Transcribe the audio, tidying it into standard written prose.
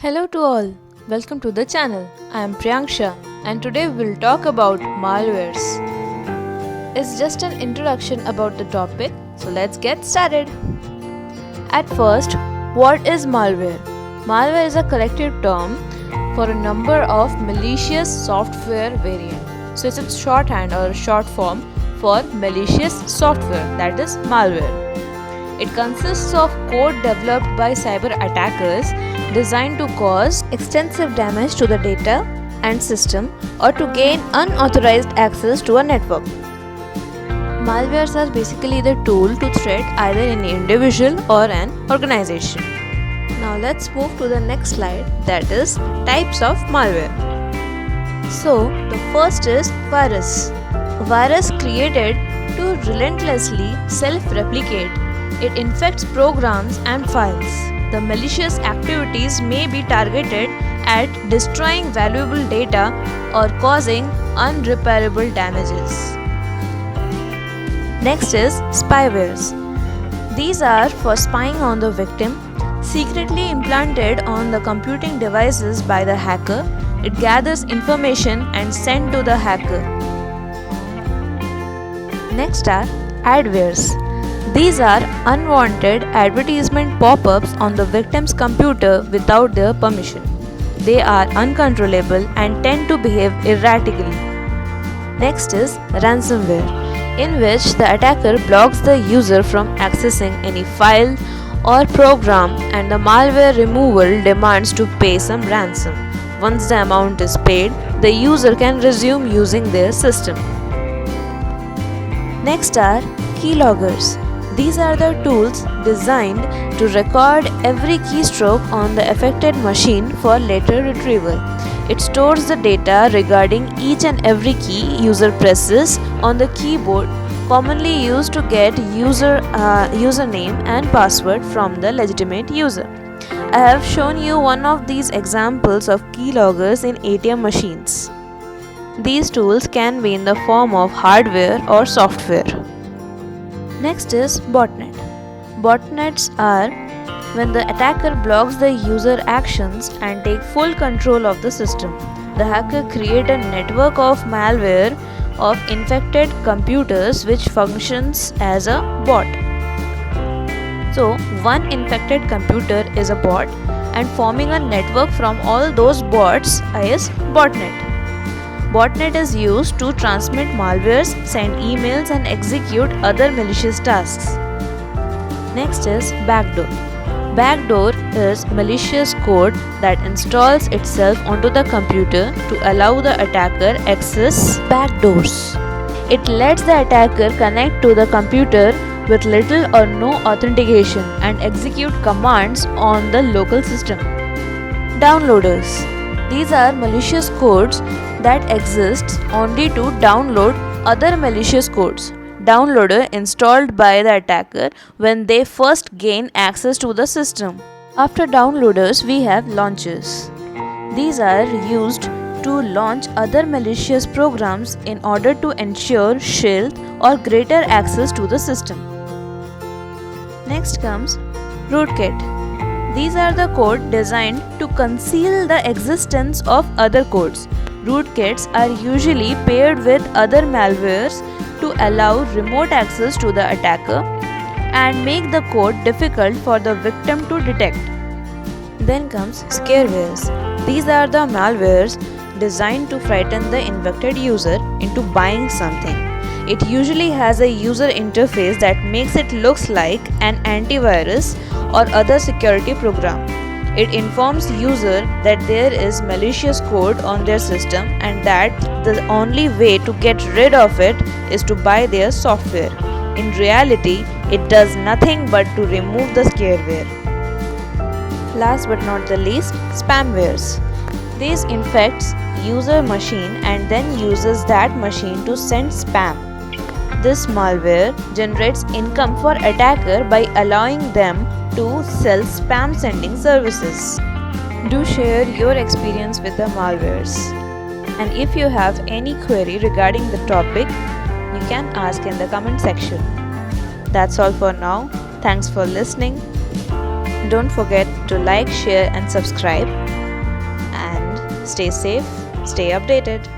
Hello to all, welcome to the channel. I am Priyanksha and today we will talk about malwares. It's just an introduction about the topic, so let's get started. At first, what is malware? Malware is a collective term for a number of malicious software variants. So it's a shorthand or a short form for malicious software, that is malware. It consists of code developed by cyber attackers designed to cause extensive damage to the data and system or to gain unauthorized access to a network. Malwares are basically the tool to threat either an individual or an organization. Now let's move to the next slide, that is types of malware. So the first is virus. A virus created to relentlessly self-replicate. It infects programs and files. The malicious activities may be targeted at destroying valuable data or causing unrepairable damages. Next is spywares. These are for spying on the victim, secretly implanted on the computing devices by the hacker. It gathers information and sent to the hacker. Next are adwares. These are unwanted advertisement pop-ups on the victim's computer without their permission. They are uncontrollable and tend to behave erratically. Next is ransomware, in which the attacker blocks the user from accessing any file or program, and the malware removal demands to pay some ransom. Once the amount is paid, the user can resume using their system. Next are keyloggers. These are the tools designed to record every keystroke on the affected machine for later retrieval. It stores the data regarding each and every key user presses on the keyboard, commonly used to get username and password from the legitimate user. I have shown you one of these examples of keyloggers in ATM machines. These tools can be in the form of hardware or software. Next is botnet. Botnets are when the attacker blocks the user actions and take full control of the system. The hacker creates a network of malware of infected computers which functions as a bot. So, one infected computer is a bot, and forming a network from all those bots is botnet. Botnet is used to transmit malwares, send emails and execute other malicious tasks. Next is backdoor. Backdoor is malicious code that installs itself onto the computer to allow the attacker access backdoors. It lets the attacker connect to the computer with little or no authentication and execute commands on the local system. Downloaders. These are malicious codes that exist only to download other malicious codes. Downloader installed by the attacker when they first gain access to the system. After downloaders, we have launchers. These are used to launch other malicious programs in order to ensure shield or greater access to the system. Next comes rootkit. These are the code designed to conceal the existence of other codes. Rootkits are usually paired with other malwares to allow remote access to the attacker and make the code difficult for the victim to detect. Then comes scarewares. These are the malwares designed to frighten the infected user into buying something. It usually has a user interface that makes it looks like an antivirus or other security program. It informs user that there is malicious code on their system and that the only way to get rid of it is to buy their software. In reality, it does nothing but to remove the scareware. Last but not the least, spamwares. This infects user machine and then uses that machine to send spam. This malware generates income for attacker by allowing them to sell spam sending services. Do share your experience with the malwares. And if you have any query regarding the topic, you can ask in the comment section. That's all for now. Thanks for listening. Don't forget to like, share and subscribe, and stay safe, stay updated.